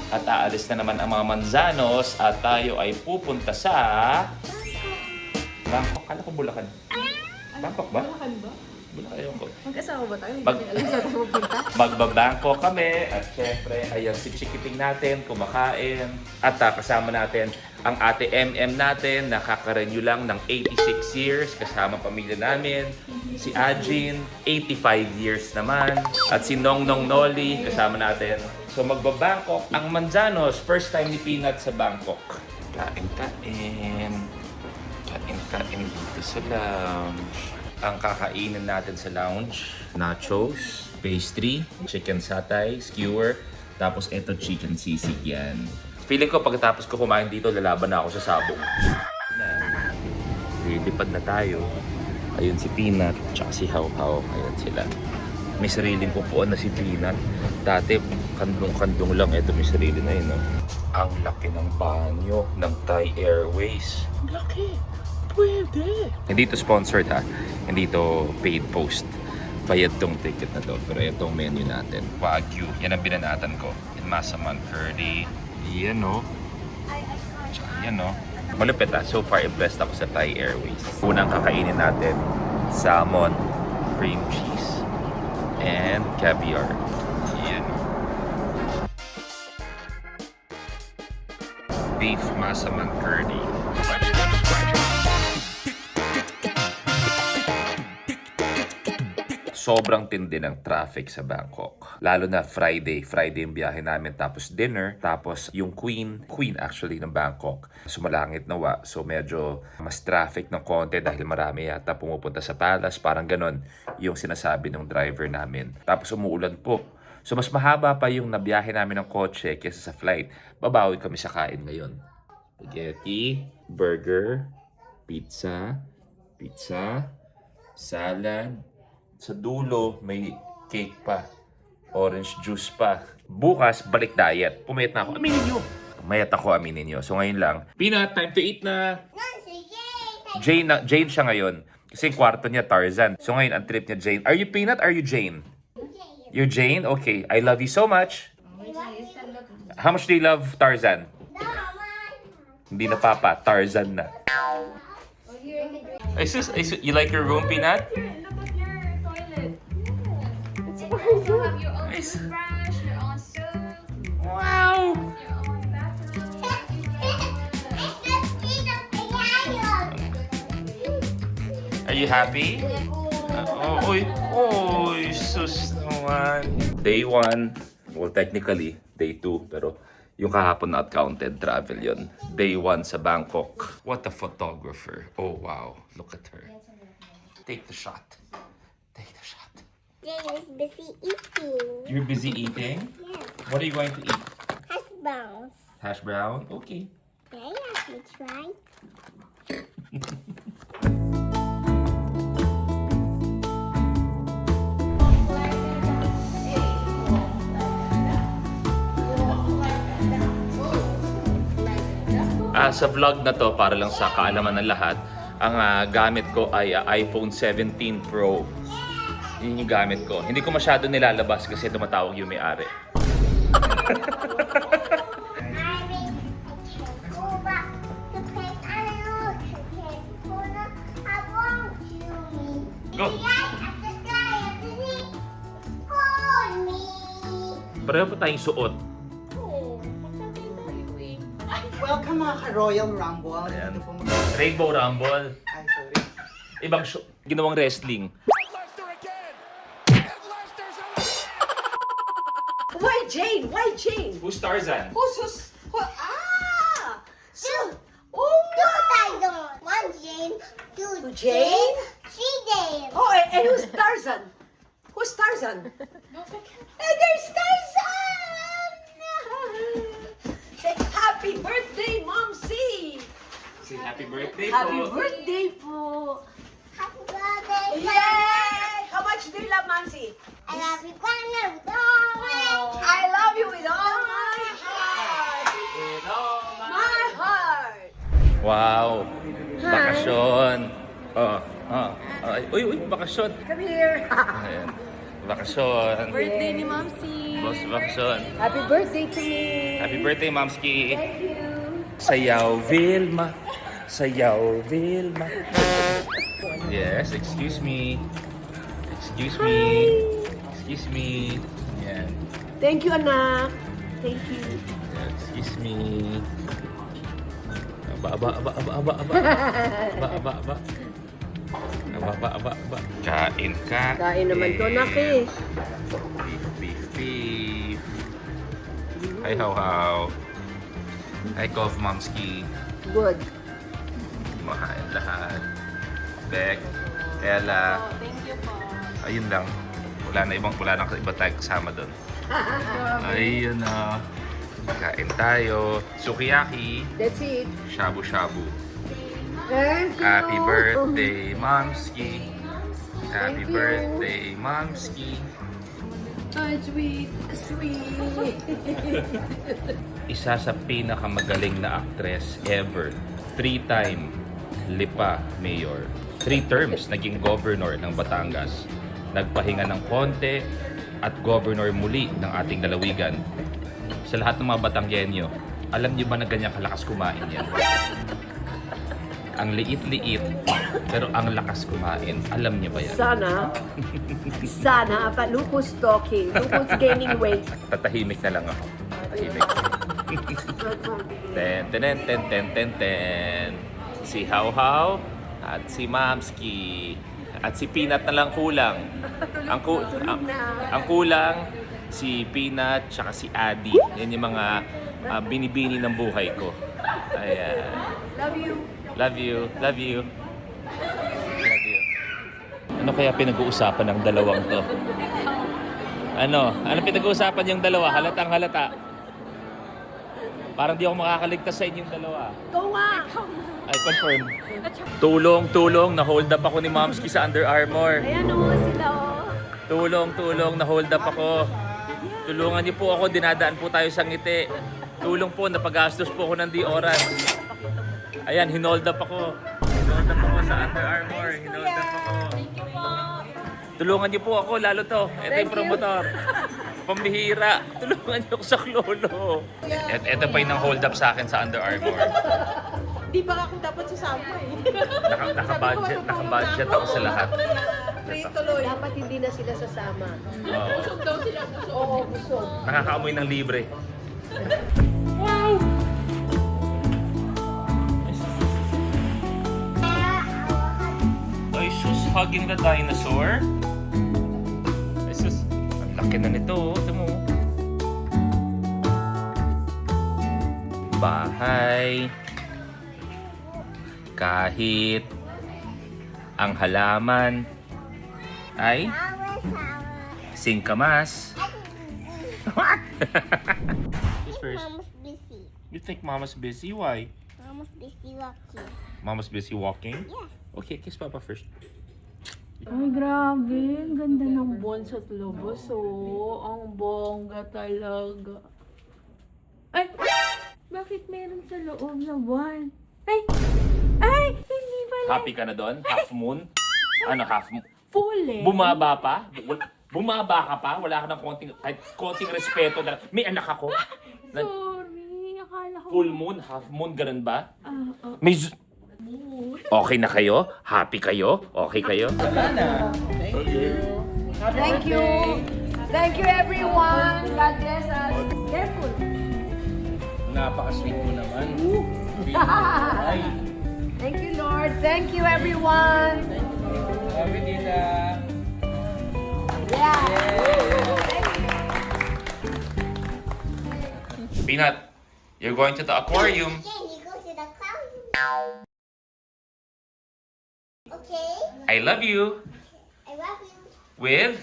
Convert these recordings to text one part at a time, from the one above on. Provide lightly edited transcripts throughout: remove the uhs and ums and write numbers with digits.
At aalis na naman ang mga Manzanos at tayo ay pupunta sa Bangkok. Kala ko Bulacan. Bangkok ba? Bulacan ba? Bulacan, ayun ko. Mag-asawa ba tayo? Hindi natin alam saan tayo pupunta. Magbabangkok kami at syempre, ayan si Chikiting natin, kumakain. At kasama natin ang ate MM natin, nakaka-renew lang ng 86 years kasama pamilya namin. Si Ajin, 85 years naman. At si Nong Nong Noli, kasama natin. So magbabangkok ang Manzanos, first time ni Peanut sa Bangkok. Kain-kain. Kain-kain dito sa lounge. Ang kakainin natin sa lounge, nachos, pastry, chicken satay, skewer, tapos ito chicken sisig yan. Feeling ko pagkatapos ko kumain dito, lalaban na ako sa sabong. Lilipad na tayo. Ayun si Peanut, tsaka si How How. Ayan sila. May sariling pupuan na si Peanut. Dati, kandong-kandong lang. Ito may sarili na yun. No? Ang laki ng banyo ng Thai Airways. Ang laki! Pwede! Hindi ito sponsored ha. Hindi ito paid post. Bayad tong ticket na to. Pero itong menu natin. Wagyu. Yan ang binanatan ko. In Masaman Curry. Yan no. Tsaka yan no. Malupit ha. So far impressed ako sa Thai Airways. Unang kakainin natin. Salmon, cream cheese, and caviar. Yan. Beef Masaman Curry. Sobrang tindi ng traffic sa Bangkok. Lalo na Friday yung biyahe namin. Tapos dinner. Tapos yung queen actually ng Bangkok. Sumalangit nawa. So medyo mas traffic ng konti dahil marami yata pumupunta sa palace. Parang ganon yung sinasabi ng driver namin. Tapos umuulan po. So mas mahaba pa yung nabiyahe namin ng kotse kaysa sa flight. Babawi kami sa kain ngayon. Spaghetti, burger, pizza, salad. Sa dulo, may cake pa. Orange juice pa. Bukas, balik diet. Pumayat na ako. Aminin nyo. Mayat ako, aminin nyo. So ngayon lang. Peanut, time to eat na. Jane siya ngayon. Kasi yung kwarto niya, Tarzan. So ngayon, ang trip niya, Jane. Are you Peanut? Are you Jane? You're Jane? Okay. I love you so much. How much do you love Tarzan? Hindi na papa. Tarzan na. You like your room, Peanut? You have your own toothbrush, your own soap, Wow! your own bathroom. Are you happy? Oy, sus naman. Day 1, well technically, day 2, pero yung kahapon not counted, travel yon. Day 1 sa Bangkok. What a photographer. Oh wow, look at her. Take the shot. Take the shot. Jane is busy eating. You're busy eating? Yes. What are you going to eat? Hash browns. Hash brown? Okay. Can I have you try? Sa vlog na to, para lang sa kaalaman ng lahat, ang gamit ko ay iPhone 17 Pro. Yun yung gamit ko. Hindi ko masyado nilalabas kasi tumatawag yung may-ari. Go! Pareho pa tayong suot. Welcome mga ka-Royal Rumble. Ayan. Dito po Rainbow Rumble. Ay, sorry. Ibang ginawang wrestling. Why Jane? Why Jane? Who's Tarzan? Who's So, oh, Two Tarzan. One Jane. Two Jane? Three Jane. oh, and who's Tarzan? Who's Tarzan? And there's Tarzan! Say, happy birthday, Momsy! Say happy birthday Happy po. birthday po! Happy birthday. Yay! How much do you love Momsy? I love you, Grandma, with all my I love you with all my heart! My heart! Wow! Bakasyon! Uy, bakasyon! Come here! Ayan. Bakasyon. Birthday ni Momsy! Boss Bakson. Happy birthday to me. Happy birthday, Momski. Thank you. Sayaw, Vilma. Sayaw, Vilma. Yes, excuse me. Excuse me. Excuse me. Yan. Thank you, anak. Thank you. Excuse me. Aba. Kain ka. Kain naman to, anak eh. Beef. Hi, how. Hi, Kov, Momski. Good. Kumahain lahat. Beck, Ella. Thank you po. Ayun lang. Wala na iba tayo kasama doon. Ayun na. Kain tayo. Sukiyaki. That's it. Shabu-shabu. Thank you. Happy birthday, Momski. Happy Thank you. birthday, Momski. Ay, sweet. Sweet. Isa sa pinakamagaling na actress ever. 3-time Lipa Mayor. 3 terms naging governor ng Batangas. Nagpahinga ng konti at governor muli ng ating lalawigan. Sa lahat ng mga Batanggenyo, alam niyo ba na ganyan kalakas kumain yan? Ang liit-liit, pero ang lakas kumain. Alam niyo ba yan? Sana, but look who's talking. Look who's gaining weight. Tatahimik na lang ako. Tahimik. Ten. Si How at si Mamski at si Peanut na lang kulang. Ang kulang si Peanut tsaka si Adi. Yan yung mga binibini ng buhay ko. Ayan. Love you. Love you. Love you. Love you. Ano kaya pinag-uusapan ng dalawang to? Ano pinag-uusapan yung dalawa? Halatang halata. Parang di ako makakaligtas sa inyong dalawa. Go nga. I confirm. Tulong, na-hold up ako ni Momski sa Under Armour. Ayan o, sila o. Tulong, na-hold up ako. Tulungan niyo po ako, dinadaan po tayo sa ngiti. Tulong po, napagastos po ako ng di oras. Ayan, hinold up ako. Hinold up ako sa Under Armour. Hinold up ako. Tulungan niyo po ako, lalo to. Ito yung promotor. Pambihira. Tulungan niyo ako sa klolo. Ito pa yung hold up sa akin sa Under Armour. Di ba ako dapat susama eh? Naka-budget ako sa lahat. Free tuloy. Dapat hindi na sila sasama. Oo. Busog daw sila, busog. Oo, busog. Nakakaamoy ng libre. Ay, sus, hugging the dinosaur. Ay, sus, ang laki na nito. Ito mo. Bahay. Kahit ang halaman ay singkamas. What? Who's first? Mama's busy. You think Mama's busy? Why? Mama's busy walking. Mama's busy walking? Yes. Okay, kiss Papa first. Ay, grabe. Ang ganda ng buwan sa labas, oh. Ang bongga talaga. Ay! Bakit meron sa loob na buwan? Ay! Hindi pala. Happy ka na doon? Half moon? Ano, half moon? Full eh. Bumaba pa? Bumaba ka pa? Wala ka ng kahit konting respeto na, may anak ako. Sorry. Akala ko. Full moon, half moon, ganun ba? Ah, May okay na kayo? Happy kayo? Okay kayo? Thank you. Thank you, everyone. God bless us. Careful. Napaka-sweet mo naman. Thank you, Lord. Thank you, everyone. Happy Dita. Yeah. Peanut, you're going to the aquarium. Then you go to the cloud. Okay? I love you. I love you. With?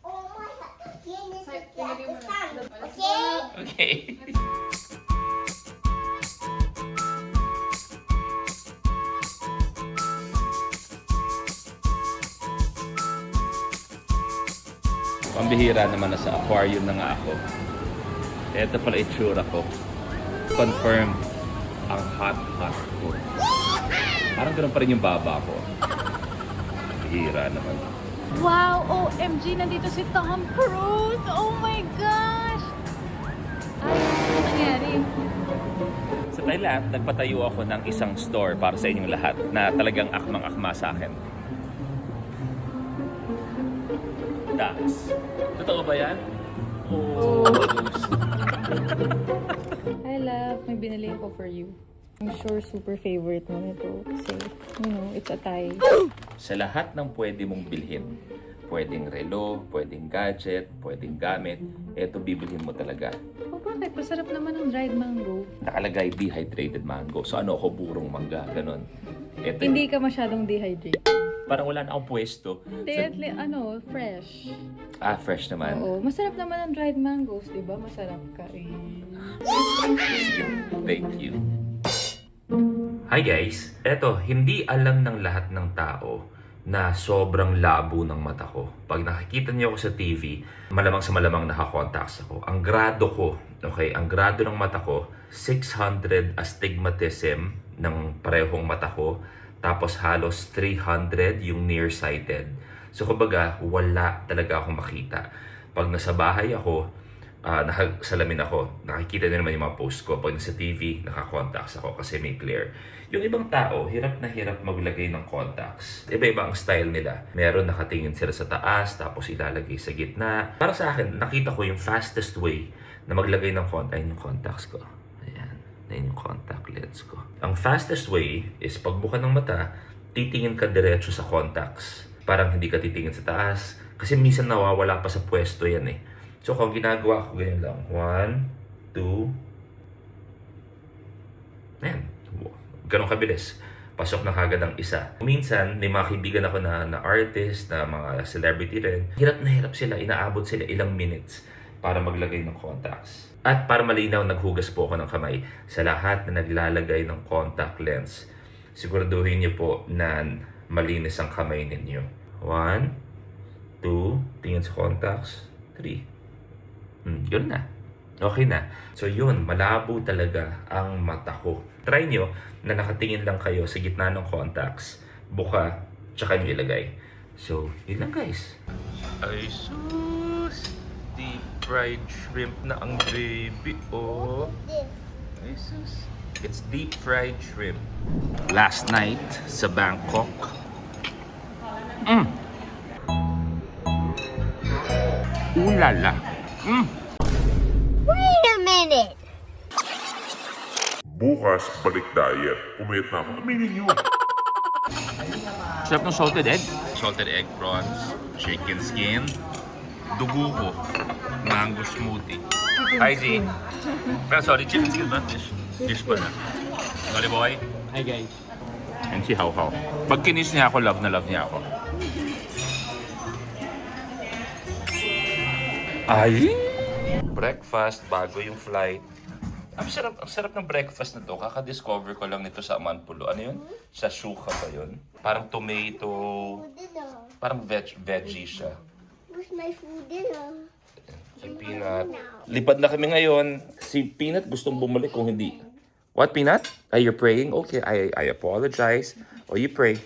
Oh my God. Then you sit at the sun. Okay? Okay. Pambihira naman na sa aquarium na nga ako. Ito pala itsura ko. Confirm ang hot ko. Parang ganun pa rin yung baba ko. Pambihira naman. Wow! OMG! Nandito si Tom Cruise! Oh my gosh! Ay, ano nangyari? Sa Thailand, nagpatayo ako ng isang store para sa inyong lahat na talagang akmang-akma sa akin. Das. Totoo ba yan? Oh. Hi love, may binili ako for you. I'm sure super favorite mo nito kasi, it's a Thai. Sa lahat ng pwede mong bilhin, pwedeng relo, pwedeng gadget, pwedeng gamit, eto bibilhin mo talaga. Oh, bakit? Masarap naman ang dried mango. Nakalagay dehydrated mango. So ano ako, burong mangga, ganon. Eto, Hindi ka masyadong dehydrated. parang wala na akong pwesto. Hindi, at least, fresh. Fresh naman. Oo, masarap naman ang dried mangoes, di ba? Masarap ka eh. Sige, thank you. Hi guys! Eto, hindi alam ng lahat ng tao na sobrang labo ng mata ko. Pag nakikita niyo ako sa TV, malamang sa malamang nakakontacts ako. Ang grado ko, okay, ang grado ng mata ko, 600 astigmatism ng parehong mata ko. Tapos halos 300 yung nearsighted. So kumbaga, wala talaga akong makita. Pag nasa bahay ako, nakasalamin ako, nakikita niyo naman yung mga post ko. Pag nasa TV, nakakontacts ako kasi may clear. Yung ibang tao, hirap na hirap maglagay ng contacts. Iba-iba ang style nila. Meron nakatingin sila sa taas, tapos ilalagay sa gitna. Para sa akin, nakita ko yung fastest way na maglagay ng contacts. Ayun yung contacts ko. Ayan. Ayun yung contact lens ko. Ang fastest way is pagbuka ng mata, titingin ka diretso sa contacts. Parang hindi ka titingin sa taas. Kasi minsan nawawala pa sa pwesto yan eh. So kung ginagawa ko, ganyan lang. 1, 2. Ayan. Ganun kabilis. Pasok na kagad ang isa. Minsan, may mga kaibigan ako na artist, na mga celebrity rin. Hirap na hirap sila. Inaabot sila ilang minutes para maglagay ng contacts. At para malinaw, naghugas po ako ng kamay sa lahat na naglalagay ng contact lens. Siguraduhin niyo po na malinis ang kamay ninyo. 1, 2, tingin sa contacts, 3. Yun na. Okay na. So yun, malabo talaga ang mata ko. Try nyo na nakatingin lang kayo sa gitna ng contacts, buka, tsaka nyo ilagay. So, yun lang guys. Ay sus! Deep fried shrimp na ang baby, oh. Ay sus! It's deep fried shrimp. Last night sa Bangkok. Ulala! Wait a minute. Bukas, balik diet. Pumayat na ako. Aminin nyo. Sarap ng salted egg. Salted egg prawns, chicken skin, dugo ko, mango smoothie. Hi, Z. Pero sorry, chicken skin ba? Fish pala. Sorry, boy. Hi guys. And si How How. Pag kinis niya ako, love na love niya ako. Ay! Breakfast bago yung flight. Ang sarap ng breakfast na to. Kaka-discover ko lang nito sa Amanpulo. Ano yun? Sa shuka ba yun? Parang tomato, parang veggie siya. Where's my food dinner? Si Peanut. Lipad na kami ngayon. Si Peanut gustong bumalik kung hindi. What, Peanut? Are you praying? Okay, I apologize. O you pray.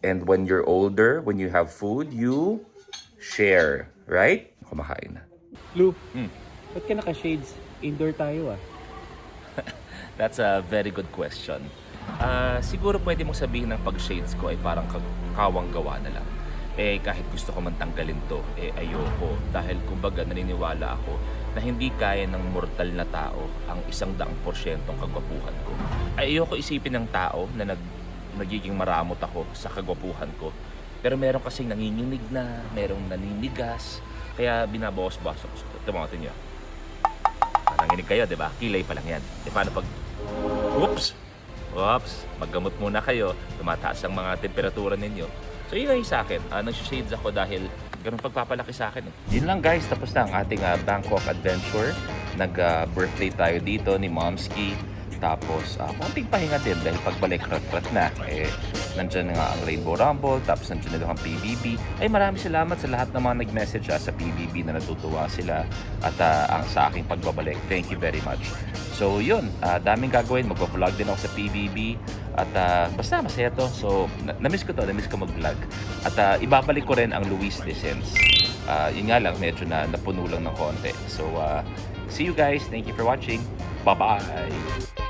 And when you're older, when you have food, you share. Right? Kumakain na. Lu, ba't ka naka-shades? Indoor tayo ah. That's a very good question. Siguro pwede mong sabihin ng pag-shades ko ay parang kawang gawa na lang. Kahit gusto ko man tanggalin to, ayoko. Dahil kumbaga naniniwala ako na hindi kaya ng mortal na tao ang 100% kagwapuhan ko. Ayoko isipin ng tao na nagiging maramot ako sa kagwapuhan ko. Pero meron kasing nanginginig na, merong naninigas. Kaya binabawas-bawas ako. Tumatin niyo. Nanginig kayo, di ba? Kilay pa lang yan. Paano pag... Oops! Maggamot muna kayo. Tumataas ang mga temperatura ninyo. So yun ay sa akin. Nag-shades ako dahil ganun pagpapalaki sa akin. Yun lang guys. Tapos na ang ating Bangkok adventure. Nag-birthday tayo dito ni Momski. Tapos, konting pahinga din dahil pagbalik rat-rat na. Nandiyan nga ang Rainbow Rumble, tapos nandiyan na ang PBB. Maraming salamat sa lahat ng mga nag-message sa PBB na natutuwa sila at sa aking pagbabalik. Thank you very much. So, yun. Daming gagawin. Mag-vlog din ako sa PBB. At basta masaya to. So, na-miss ko to. Na-miss ko mag-vlog. At ibabalik ko rin ang Luis Lessons. Yun nga lang, medyo napuno lang ng konti. So, see you guys. Thank you for watching. Bye-bye!